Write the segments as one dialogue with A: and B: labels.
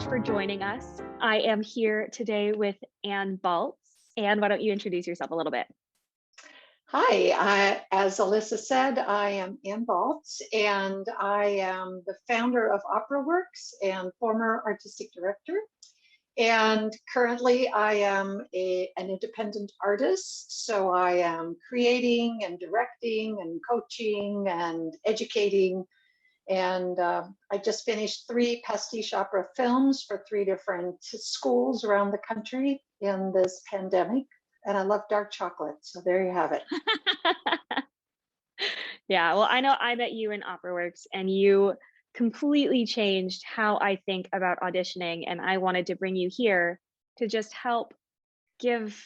A: for joining us. I am here today with Ann Baltz. Ann, why don't you introduce yourself a little bit?
B: Hi, as Alyssa said, I am Ann Baltz, and I am the founder of OperaWorks and former artistic director. And currently I am an independent artist, so I am creating and directing and coaching and educating. And I just finished 3 pastiche opera films for 3 different schools around the country in this pandemic. And I love dark chocolate, so there you have it.
A: Yeah, well, I know I met you in OperaWorks and you completely changed how I think about auditioning. And I wanted to bring you here to just help give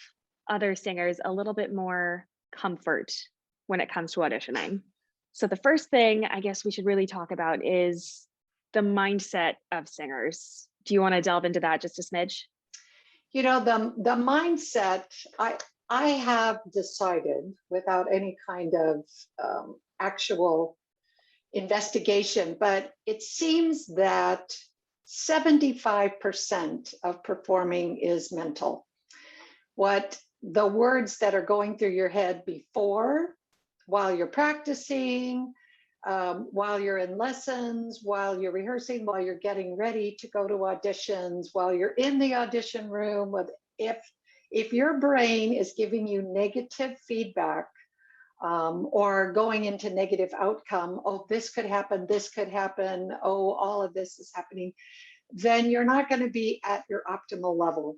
A: other singers a little bit more comfort when it comes to auditioning. So the first thing I guess we should really talk about is the mindset of singers. Do you want to delve into that just a smidge?
B: You know, the mindset, I have decided without any kind of actual investigation, but it seems that 75% of performing is mental. What the words that are going through your head before, while you're practicing, while you're in lessons, while you're rehearsing, while you're getting ready to go to auditions, while you're in the audition room, if your brain is giving you negative feedback or going into negative outcome, oh, this could happen, oh, all of this is happening, then you're not going to be at your optimal level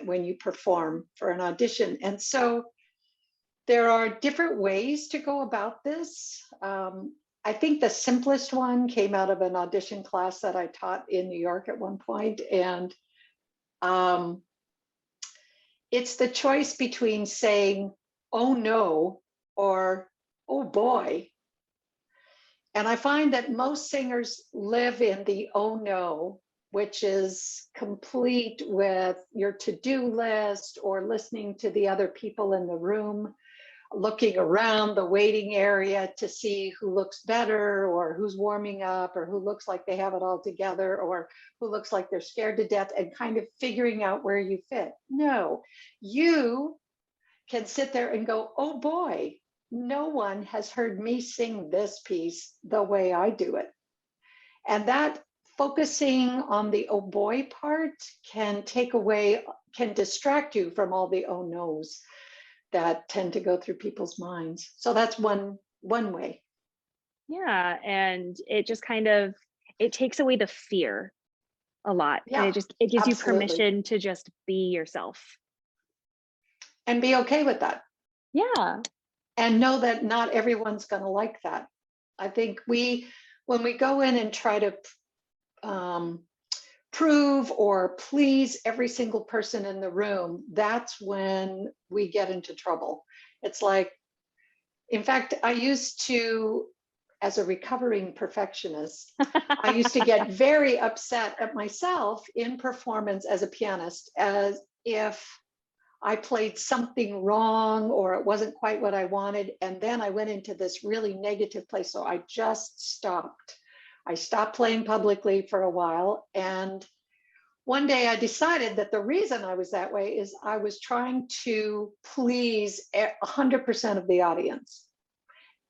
B: when you perform for an audition. And so there are different ways to go about this. I think the simplest one came out of an audition class that I taught in New York at one point. And it's the choice between saying, oh no, or oh boy. And I find that most singers live in the oh no, which is complete with your to-do list or listening to the other people in the room, looking around the waiting area to see who looks better or who's warming up or who looks like they have it all together or who looks like they're scared to death, and kind of figuring out where you fit. No, you can sit there and go, oh boy, no one has heard me sing this piece the way I do it. And that focusing on the oh boy part can distract you from all the oh no's that tend to go through people's minds. So that's one way.
A: Yeah, and it just it takes away the fear a lot.
B: Yeah,
A: And it gives you
B: absolutely.
A: permission to just be yourself.
B: And be okay with that.
A: Yeah.
B: And know that not everyone's going to like that. I think when we go in and try to prove or please every single person in the room, that's when we get into trouble. It's like, in fact, I used to, as a recovering perfectionist, I used to get very upset at myself in performance as a pianist, as if I played something wrong or it wasn't quite what I wanted. And then I went into this really negative place. So I just stopped. I stopped playing publicly for a while. And one day I decided that the reason I was that way is I was trying to please 100% of the audience.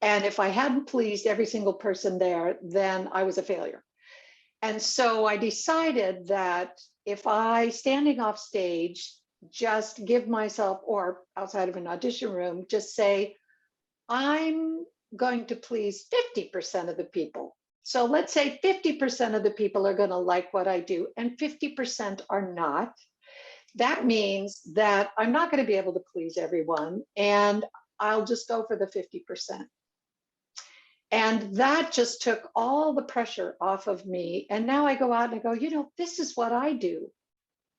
B: And if I hadn't pleased every single person there, then I was a failure. And so I decided that if I, standing off stage, just give myself, or outside of an audition room, just say, I'm going to please 50% of the people. So let's say 50% of the people are going to like what I do and 50% are not. That means that I'm not going to be able to please everyone, and I'll just go for the 50%. And that just took all the pressure off of me. And now I go out and I go, you know, this is what I do.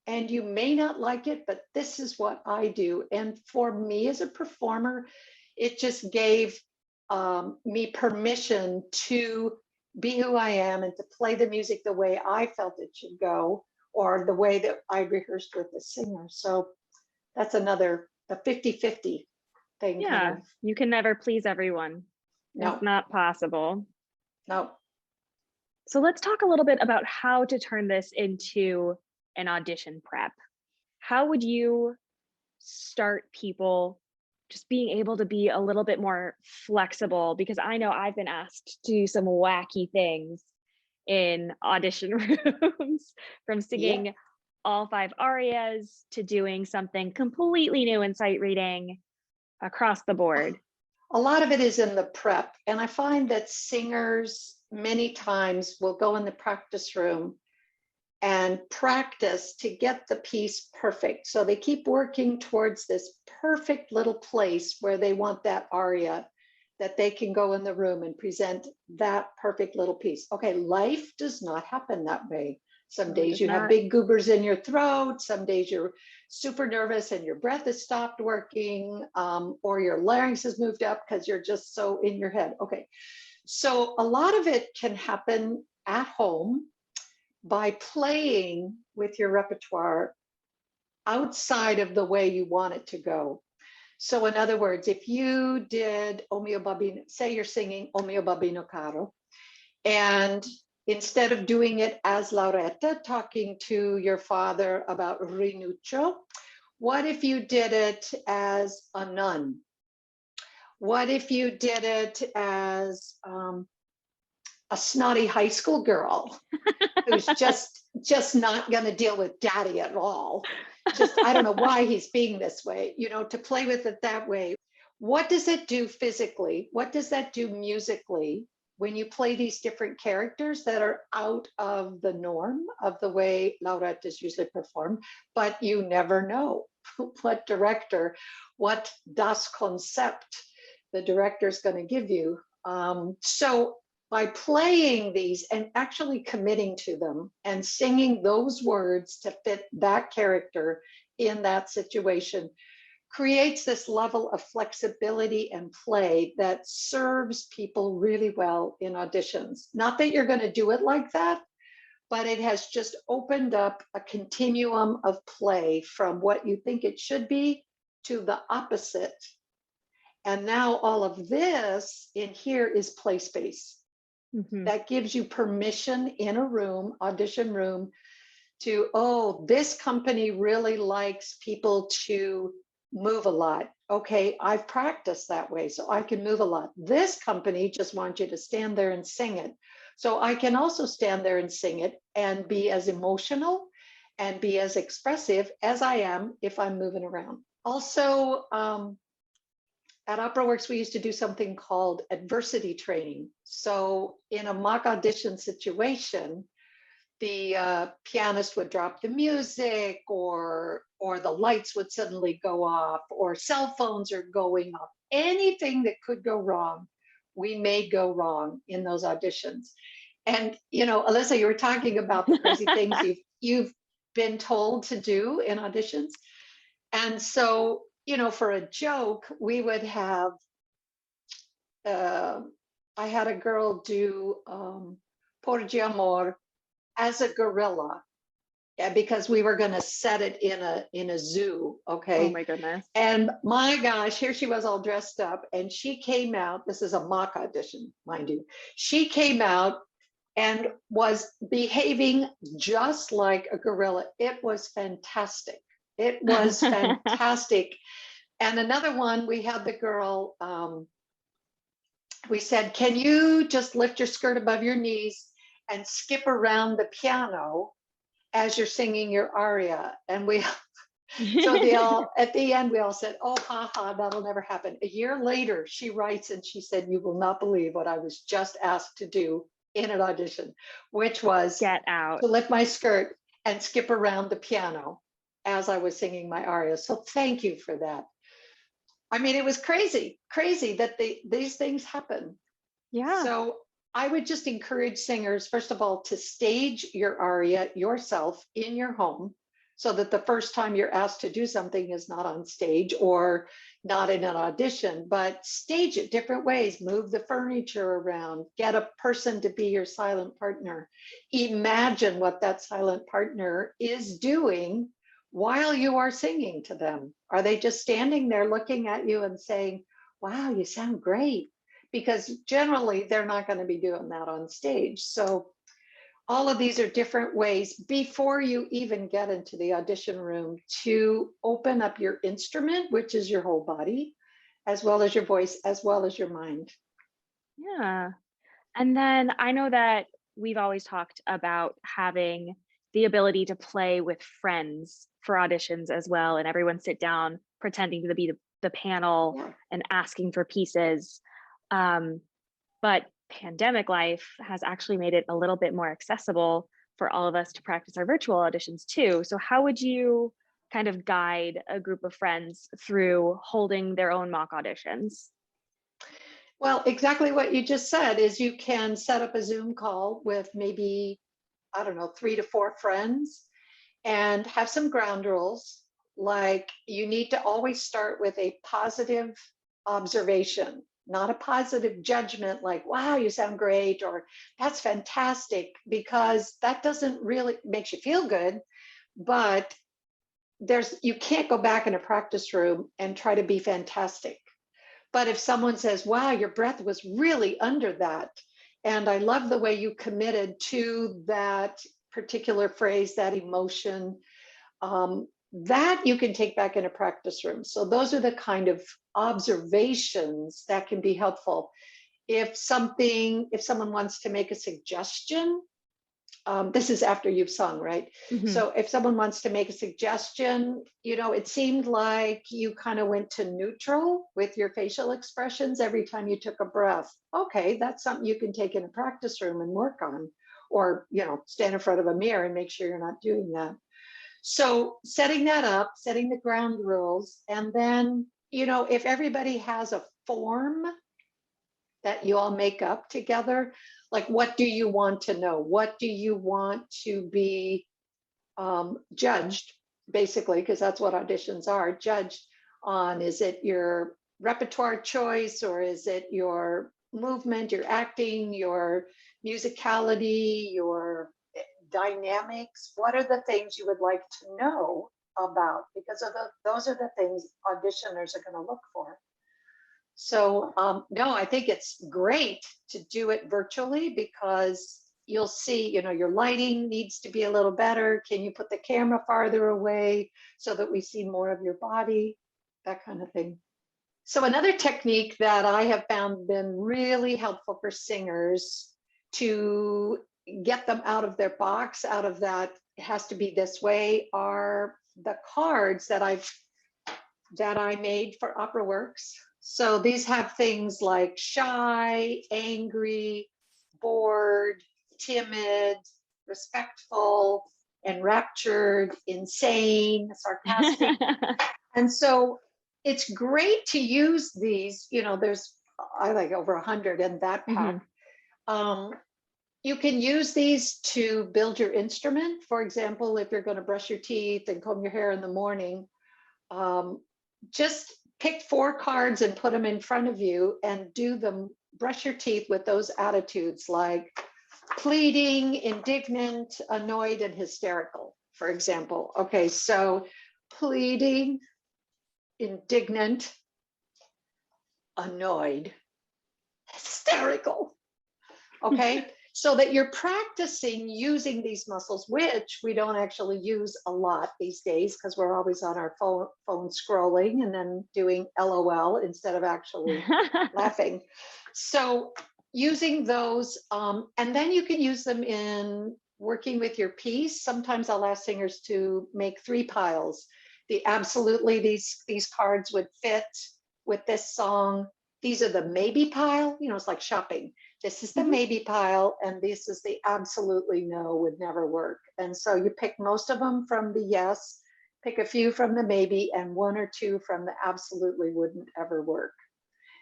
B: And you may not like it, but this is what I do. And for me as a performer, it just gave me permission to be who I am and to play the music the way I felt it should go, or the way that I rehearsed with the singer. So that's the 50-50 thing.
A: Yeah,
B: kind of.
A: You can never please everyone.
B: No.
A: It's not possible.
B: No.
A: So let's talk a little bit about how to turn this into an audition prep. How would you start people just being able to be a little bit more flexible? Because I know I've been asked to do some wacky things in audition rooms, from
B: Yeah.
A: singing all 5 arias to doing something completely new in sight reading across the board.
B: A lot of it is in the prep. And I find that singers many times will go in the practice room and practice to get the piece perfect. So they keep working towards this perfect little place where they want that aria, that they can go in the room and present that perfect little piece. Okay, life does not happen that way. Some
A: No, it
B: days
A: does
B: you have
A: not.
B: big goobers in your throat. Some days you're super nervous and your breath has stopped working, or your larynx has moved up because you're just so in your head. Okay, so a lot of it can happen at home by playing with your repertoire outside of the way you want it to go. So in other words, if you did O mio babino, say you're singing O mio babino caro, and instead of doing it as Lauretta, talking to your father about Rinuccio, what if you did it as a nun? What if you did it as a snotty high school girl who's just not going to deal with daddy at all? Just, I don't know why he's being this way, to play with it that way. What does it do physically? What does that do musically when you play these different characters that are out of the norm of the way Laurette is usually performed? But you never know what director, what das Konzept the director is going to give you. So by playing these and actually committing to them and singing those words to fit that character in that situation, creates this level of flexibility and play that serves people really well in auditions. Not that you're going to do it like that, but it has just opened up a continuum of play from what you think it should be to the opposite. And now all of this in here is play space.
A: Mhm.
B: That gives you permission in a room, audition room, to, oh, this company really likes people to move a lot. Okay, I've practiced that way, so I can move a lot. This company just wants you to stand there and sing it. So I can also stand there and sing it and be as emotional and be as expressive as I am if I'm moving around. Also, at OperaWorks, we used to do something called adversity training. So in a mock audition situation, the pianist would drop the music, or the lights would suddenly go off, or cell phones are going off. Anything that could go wrong, we made go wrong in those auditions. And Alyssa, you were talking about the crazy things you've been told to do in auditions. And so, for a joke, we would have, I had a girl do Porgi Amor as a gorilla, because we were going to set it in a zoo.
A: Oh
B: Okay.
A: my goodness.
B: And my gosh, here she was all dressed up, and she came out. This is a mock audition, mind you. She came out and was behaving just like a gorilla. It was fantastic. It was fantastic. And another one, we had the girl, we said, can you just lift your skirt above your knees and skip around the piano as you're singing your aria? And so they all, at the end, we all said, oh, haha, that'll never happen. A year later, she writes and she said, you will not believe what I was just asked to do in an audition, which was
A: Get out.
B: to lift my skirt and skip around the piano as I was singing my aria. So thank you for that. I mean, it was crazy that these things happen.
A: Yeah.
B: So I would just encourage singers, first of all, to stage your aria yourself in your home, so that the first time you're asked to do something is not on stage or not in an audition, but stage it different ways. Move the furniture around, get a person to be your silent partner. Imagine what that silent partner is doing while you are singing to them. Are they just standing there looking at you and saying, wow, you sound great? Because generally they're not going to be doing that on stage. So all of these are different ways before you even get into the audition room to open up your instrument, which is your whole body, as well as your voice, as well as your mind.
A: Yeah. And then I know that we've always talked about having the ability to play with friends for auditions as well, and everyone sit down pretending to be the panel
B: Yeah.
A: and asking for pieces. But pandemic life has actually made it a little bit more accessible for all of us to practice our virtual auditions too. So, how would you kind of guide a group of friends through holding their own mock auditions?
B: Well, exactly what you just said is you can set up a Zoom call with maybe, I don't know, 3 to 4 friends and have some ground rules. Like you need to always start with a positive observation, not a positive judgment like, wow, you sound great, or that's fantastic, because that doesn't really makes you feel good, but you can't go back in a practice room and try to be fantastic. But if someone says, wow, your breath was really under that, and I love the way you committed to that particular phrase, that emotion, that you can take back in a practice room. So those are the kind of observations that can be helpful. If someone wants to make a suggestion, this is after you've sung, right?
A: Mhm.
B: So if someone wants to make a suggestion, it seemed like you kind of went to neutral with your facial expressions every time you took a breath. Okay, that's something you can take in a practice room and work on, or, stand in front of a mirror and make sure you're not doing that. So setting that up, setting the ground rules, and then, if everybody has a form that you all make up together, like what do you want to know? What do you want to be judged, basically, because that's what auditions are judged on. Is it your repertoire choice, or is it your movement, your acting, your musicality, your dynamics? What are the things you would like to know about? Because those are the things auditioners are going to look for. So no, I think it's great to do it virtually, because you'll see, your lighting needs to be a little better. Can you put the camera farther away so that we see more of your body? That kind of thing. So another technique that I have found been really helpful for singers to get them out of their box, out of that it has to be this way, are the cards that I made for OperaWorks. So these have things like shy, angry, bored, timid, respectful, enraptured, insane, sarcastic. And so it's great to use these. There's, I like over 100 in that pack.
A: Mhm.
B: You can use these to build your instrument. For example, if you're going to brush your teeth and comb your hair in the morning, just pick 4 cards and put them in front of you and do them, brush your teeth with those attitudes like pleading, indignant, annoyed, and hysterical, for example. Okay, so pleading, indignant, annoyed, hysterical. Okay, so that you're practicing using these muscles, which we don't actually use a lot these days because we're always on our phone scrolling and then doing LOL instead of actually laughing. So using those, and then you can use them in working with your piece. Sometimes I'll ask singers to make 3 piles. These cards would fit with this song. These are the maybe pile, it's like shopping. This is the
A: Mhm.
B: maybe pile, and this is the absolutely no, would never work. And so you pick most of them from the yes, pick a few from the maybe, and 1 or 2 from the absolutely wouldn't ever work.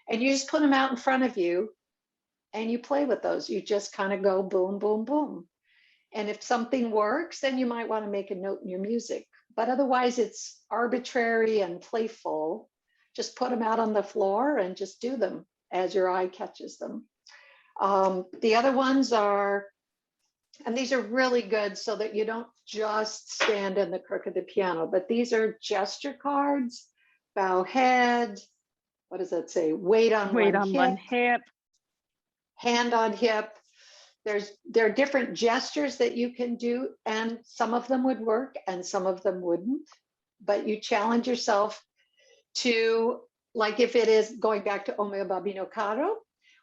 B: And you just put them out in front of you and you play with those. You just kind of go boom, boom, boom. And if something works, then you might want to make a note in your music. But otherwise, it's arbitrary and playful. Just put them out on the floor and just do them as your eye catches them. The other ones are, and these are really good so that you don't just stand in the crook of the piano, but these are gesture cards, bow head, what does that say? Weight on
A: Wait
B: one
A: on one
B: hip,
A: hip.
B: hand on hip. There are different gestures that you can do, and some of them would work and some of them wouldn't. But you challenge yourself to, like, if it is going back to O mio bambino caro,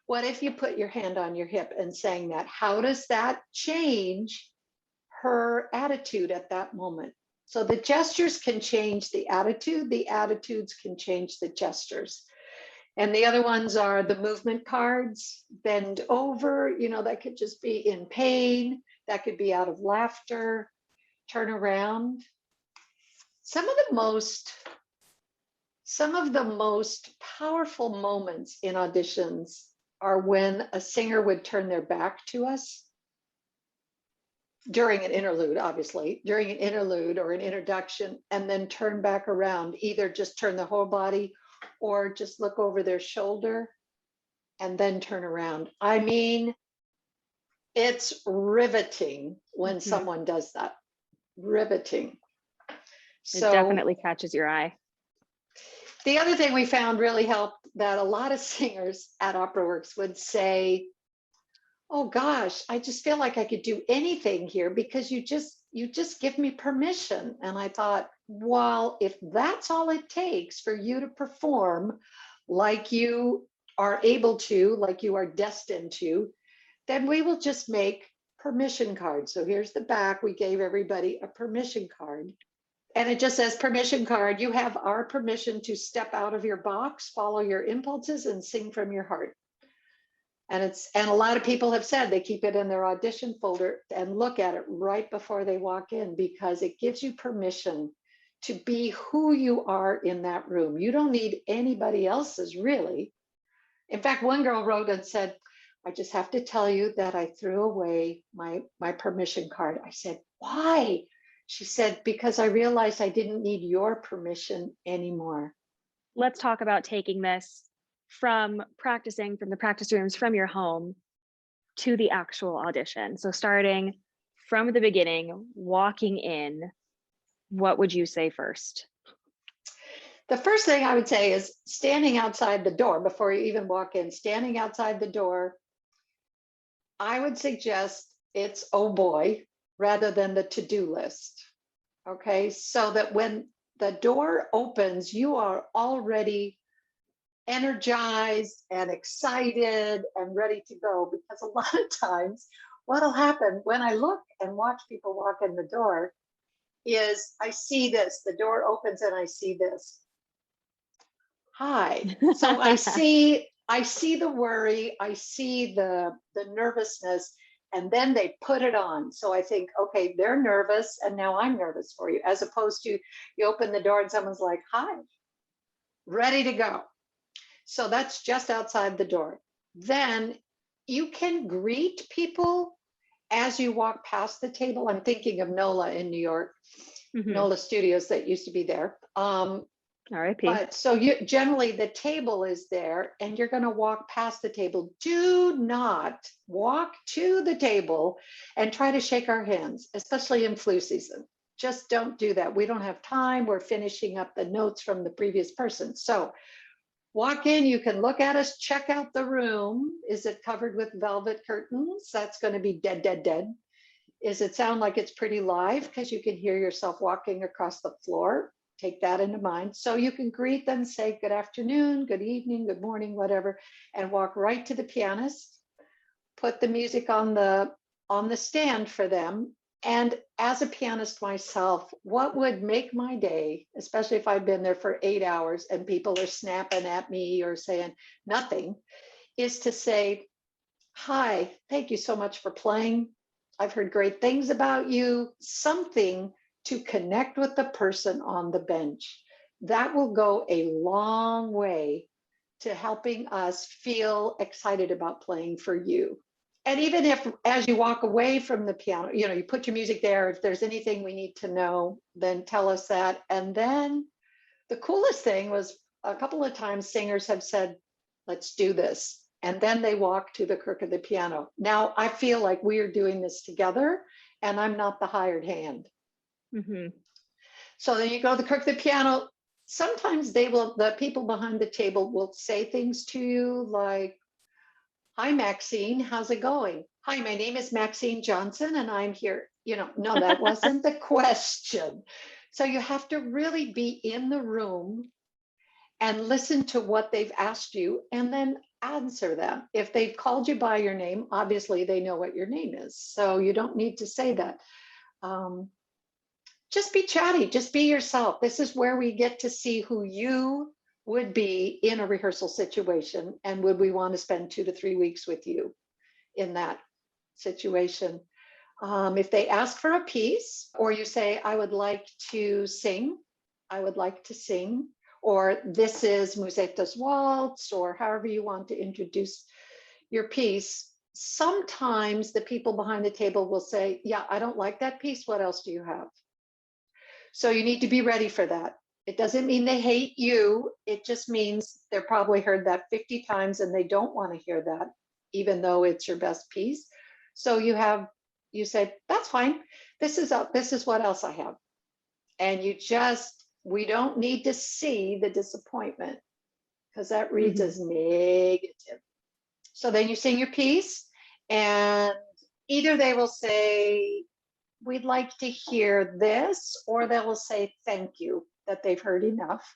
B: what if you put your hand on your hip and sang that? How does that change her attitude at that moment? So the gestures can change the attitudes can change the gestures. And the other ones are the movement cards, bend over, that could just be in pain, that could be out of laughter, turn around. Some of the most powerful moments in auditions are when a singer would turn their back to us during an interlude, obviously, during an interlude or an introduction, and then turn back around, either just turn the whole body or just look over their shoulder and then turn around. I mean, it's riveting when someone does that. Riveting.
A: It definitely catches your eye.
B: The other thing we found really helped, that a lot of singers at OperaWorks would say, oh gosh, I just feel like I could do anything here because you just give me permission. And I thought, well, if that's all it takes for you to perform like you are able to, like you are destined to, then we will just make permission cards. So here's the back. We gave everybody a permission card. And it just says, permission card, you have our permission to step out of your box, follow your impulses, and sing from your heart. And a lot of people have said they keep it in their audition folder and look at it right before they walk in, because it gives you permission to be who you are in that room. You don't need anybody else's, really. In fact, one girl wrote and said, I just have to tell you that I threw away my permission card. I said, why? She said, because I realized I didn't need your permission anymore.
A: Let's talk about taking this from practicing from the practice rooms from your home to the actual audition. So starting from the beginning, walking in, what would you say first?
B: The first thing I would say is standing outside the door before you even walk in, standing outside the door. I would suggest it's oh boy rather than the to-do list. Okay, so that when the door opens, you are already energized and excited and ready to go. Because a lot of times what'll happen when I look and watch people walk in the door is I see this, the door opens and I see this. Hi. So I see the worry, I see the nervousness, and then they put it on. So I think, okay, they're nervous and now I'm nervous for you, as opposed to you open the door and someone's like, hi, ready to go. So that's just outside the door. Then you can greet people as you walk past the table. I'm thinking of NOLA in New York, NOLA Studios that used to be there.
A: R.I.P.
B: But so you generally the table is there and you're going to walk past the table. Do not walk to the table and try to shake our hands, especially in flu season. Just don't do that. We don't have time. We're finishing up the notes from the previous person. So walk in, you can look at us, check out the room. Is it covered with velvet curtains? That's going to be dead, dead, dead. Is it sound like it's pretty live? Because you can hear yourself walking across the floor. Take that into mind. So you can greet them, say good afternoon, good evening, good morning, whatever, and walk right to the pianist, put the music on the stand for them. And as a pianist myself, what would make my day, especially if I've been there for 8 hours and people are snapping at me or saying nothing, is to say, hi, thank you so much for playing. I've heard great things about you. Something to connect with the person on the bench. That will go a long way to helping us feel excited about playing for you. And even if, as you walk away from the piano, you put your music there, if there's anything we need to know, then tell us that. And then the coolest thing was a couple of times singers have said, let's do this. And then they walk to the crook of the piano. Now I feel like we are doing this together and I'm not the hired hand. So then you go to the crook of the piano. Sometimes the people behind the table will say things to you like, Hi, Maxine, how's it going? Hi, my name is Maxine Johnson and I'm here. No, that wasn't the question. So you have to really be in the room and listen to what they've asked you and then answer them. If they've called you by your name, obviously they know what your name is. So you don't need to say that. Um, just be chatty, just be yourself. This is where we get to see who you would be in a rehearsal situation, and would we want to spend 2 to 3 weeks with you in that situation. If they ask for a piece, or you say, I would like to sing, I would like to sing, or this is Musetta's Waltz, or however you want to introduce your piece, sometimes the people behind the table will say, yeah, I don't like that piece. What else do you have? So you need to be ready for that. It doesn't mean they hate you. It just means they've probably heard that 50 times and they don't want to hear that, even though it's your best piece. So you say, that's fine. This is what else I have. And we don't need to see the disappointment, because that reads as negative. So then you sing your piece, and either they will say, we'd like to hear this, or they will say thank you, that they've heard enough.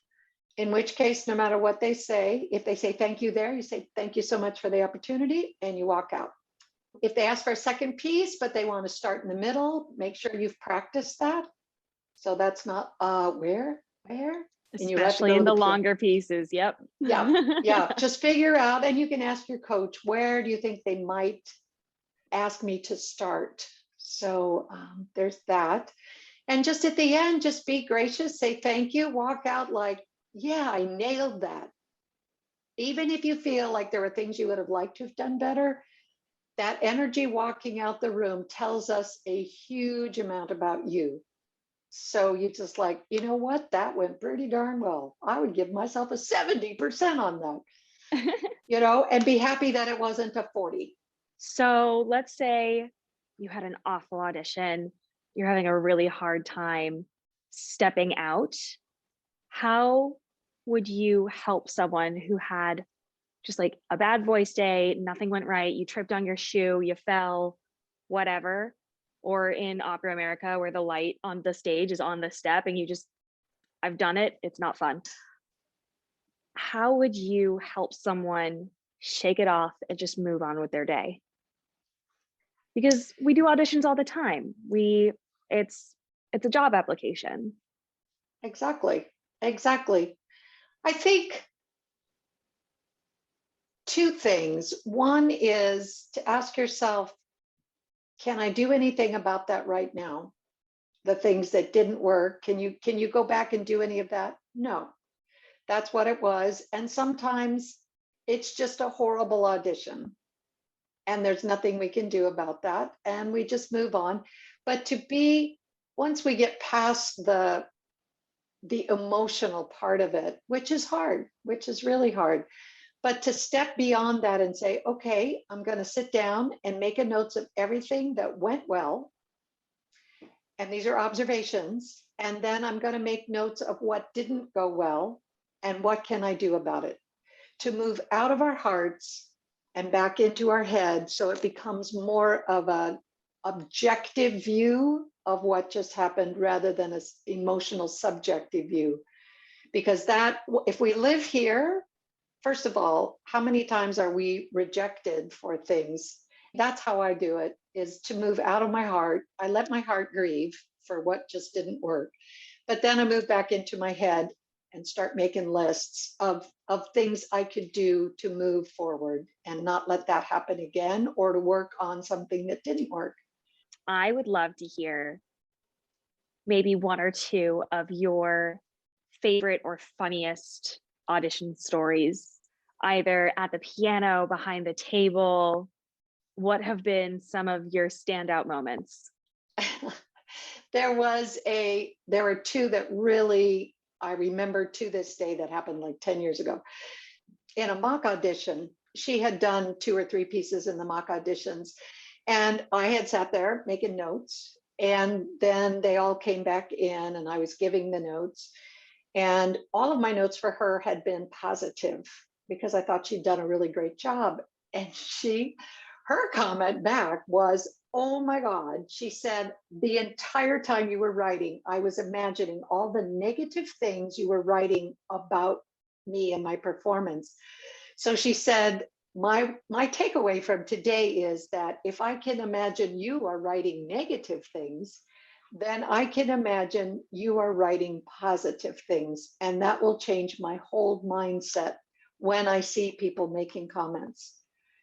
B: In which case, no matter what they say, if they say thank you there, you say thank you so much for the opportunity, and you walk out. If they ask for a second piece, but they want to start in the middle, make sure you've practiced that. So that's not where, and you have to
A: Especially
B: go
A: in
B: to
A: the
B: the piano.
A: longer pieces. Yep.
B: Yeah. Just figure out, and you can ask your coach, where do you think they might ask me to start? So there's that. And just at the end, just be gracious, say thank you, walk out like, yeah, I nailed that. Even if you feel like there are things you would have liked to have done better, that energy walking out the room tells us a huge amount about you. So you just like, you know what, that went pretty darn well. I would give myself a 70% on that, and be happy that it wasn't a 40.
A: So let's say you had an awful audition, you're having a really hard time stepping out. How would you help someone who had just like a bad voice day, nothing went right, you tripped on your shoe, you fell, whatever, or in Opera America where the light on the stage is on the step and I've done it, it's not fun. How would you help someone shake it off and just move on with their day? Because we do auditions all the time. It's a job application.
B: Exactly. I think two things. One is to ask yourself, can I do anything about that right now? The things that didn't work, can you go back and do any of that? No, that's what it was. And sometimes it's just a horrible audition, and there's nothing we can do about that, and we just move on. But once we get past the emotional part of it, which is hard, which is really hard, but to step beyond that and say, okay, I'm going to sit down and make a notes of everything that went well, and these are observations, and then I'm going to make notes of what didn't go well and what can I do about it, to move out of our hearts and back into our head, so it becomes more of an objective view of what just happened rather than an emotional subjective view. Because if we live here, first of all, how many times are we rejected for things? That's how I do it, is to move out of my heart. I let my heart grieve for what just didn't work. But then I move back into my head and start making lists of things I could do to move forward and not let that happen again, or to work on something that didn't work.
A: I would love to hear maybe one or two of your favorite or funniest audition stories, either at the piano, behind the table. What have been some of your standout moments?
B: There were two that really I remember to this day that happened like 10 years ago. In a mock audition, she had done 2 or 3 pieces in the mock auditions, and I had sat there making notes, and then they all came back in and I was giving the notes, and all of my notes for her had been positive because I thought she'd done a really great job. And her comment back was, oh my God. She said, the entire time you were writing, I was imagining all the negative things you were writing about me and my performance. So she said, my takeaway from today is that if I can imagine you are writing negative things, then I can imagine you are writing positive things. And that will change my whole mindset when I see people making comments.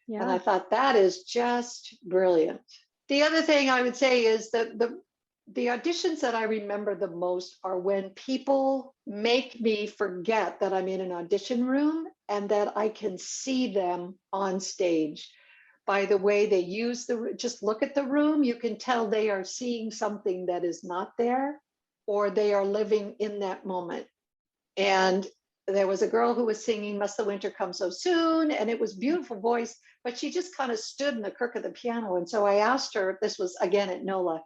B: And I
A: Yeah.
B: thought that is just brilliant. The other thing I would say is that the auditions that I remember the most are when people make me forget that I'm in an audition room and that I can see them on stage. By the way they use just look at the room, you can tell they are seeing something that is not there, or they are living in that moment. And there was a girl who was singing Must the Winter Come So Soon, and it was beautiful voice, but she just kind of stood in the crook of the piano. And so I asked her, this was again at NOLA,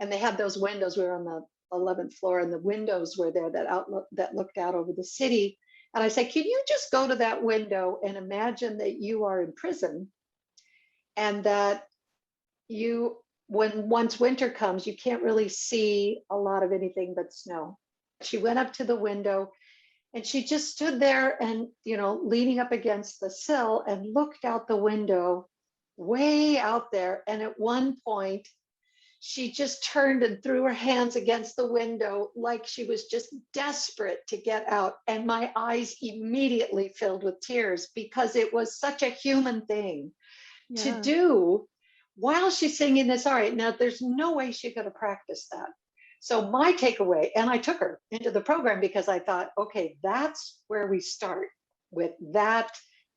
B: and they had those windows, we were on the 11th floor, and the windows were there that looked out over the city. And I said, can you just go to that window and imagine that you are in prison, and that once winter comes, you can't really see a lot of anything but snow. She went up to the window and she just stood there and, leaning up against the sill and looked out the window way out there. And at one point, she just turned and threw her hands against the window like she was just desperate to get out. And my eyes immediately filled with tears, because it was such a human thing to do while she's singing this aria. Now, there's no way she could have practiced that. So my takeaway, and I took her into the program because I thought, okay, that's where we start with that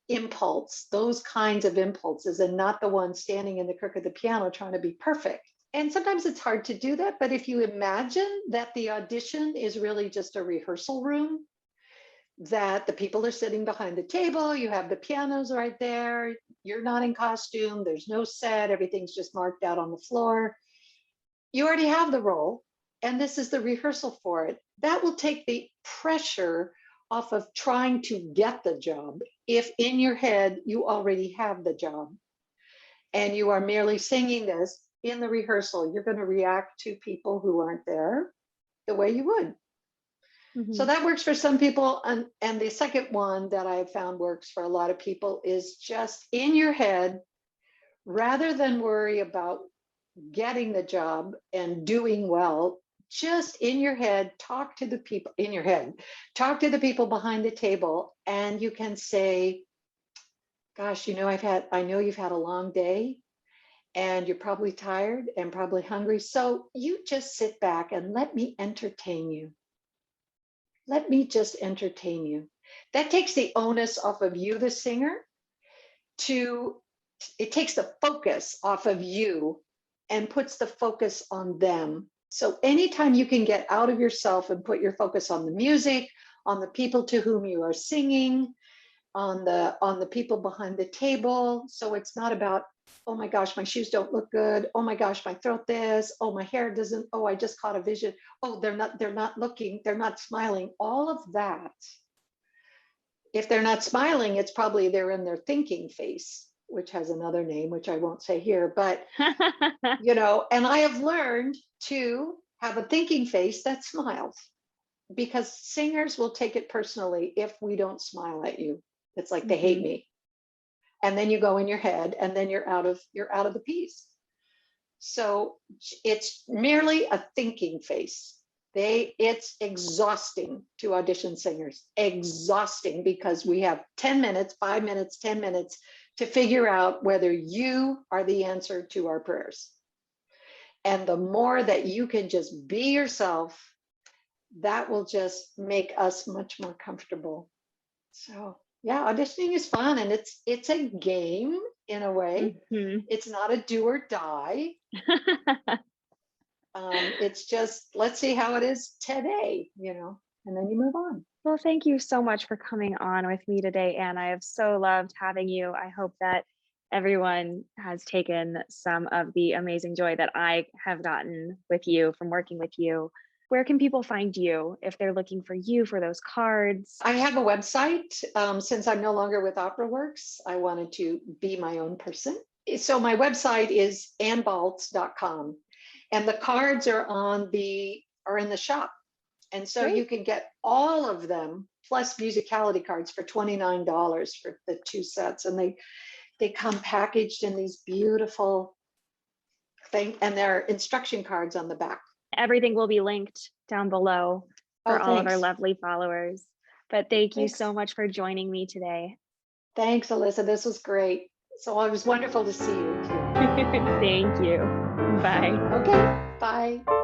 B: impulse, those kinds of impulses, and not the one standing in the crook of the piano trying to be perfect. And sometimes it's hard to do that, but if you imagine that the audition is really just a rehearsal room, that the people are sitting behind the table, you have the pianos right there, you're not in costume, there's no set, everything's just marked out on the floor. You already have the role, and this is the rehearsal for it. That will take the pressure off of trying to get the job if in your head you already have the job and you are merely singing this in the rehearsal. You're going to react to people who aren't there the way you would. So that works for some people. And the second one that I have found works for a lot of people is just in your head, rather than worry about getting the job and doing well, just in your head, talk to the people behind the table, and you can say, gosh, I know you've had a long day and you're probably tired and probably hungry. So you just sit back and let me entertain you. Let me just entertain you. That takes the onus off of you, the singer, it takes the focus off of you and puts the focus on them. So anytime you can get out of yourself and put your focus on the music, on the people to whom you are singing, on the people behind the table. So it's not about, oh my gosh, my shoes don't look good. Oh my gosh, my throat this. Oh, my hair doesn't. Oh, I just caught a vision. Oh, they're not looking. They're not smiling. All of that. If they're not smiling, it's probably they're in their thinking face, which has another name, which I won't say here. But, and I have learned to have a thinking face that smiles, because singers will take it personally if we don't smile at you. It's like they hate me. And then you go in your head, and then you're out of the piece. So it's merely a thinking face. It's exhausting to audition singers, exhausting, because we have 10 minutes, 5 minutes, 10 minutes to figure out whether you are the answer to our prayers. And the more that you can just be yourself, that will just make us much more comfortable. So yeah, auditioning is fun, and it's a game in a way. It's not a do or die. It's just, let's see how it is today, and then you move on.
A: Well, thank you so much for coming on with me today, Ann. I have so loved having you. I hope that everyone has taken some of the amazing joy that I have gotten with you from working with you. Where can people find you if they're looking for you for those cards?
B: I have a website. Since I'm no longer with OperaWorks, I wanted to be my own person. So my website is annbaltz.com, and the cards are in the shop. And so
A: Great.
B: you can get all of them plus musicality cards for $29 for the 2 sets. And they come packaged in these beautiful things, and there are instruction cards on the back.
A: Everything will be linked down below for all of our
B: Thanks.
A: lovely followers. But thank you
B: Thanks.
A: so much for joining me today.
B: Thanks, Alyssa. This was great. So it was wonderful to see you too.
A: Thank you. Bye.
B: Okay, bye.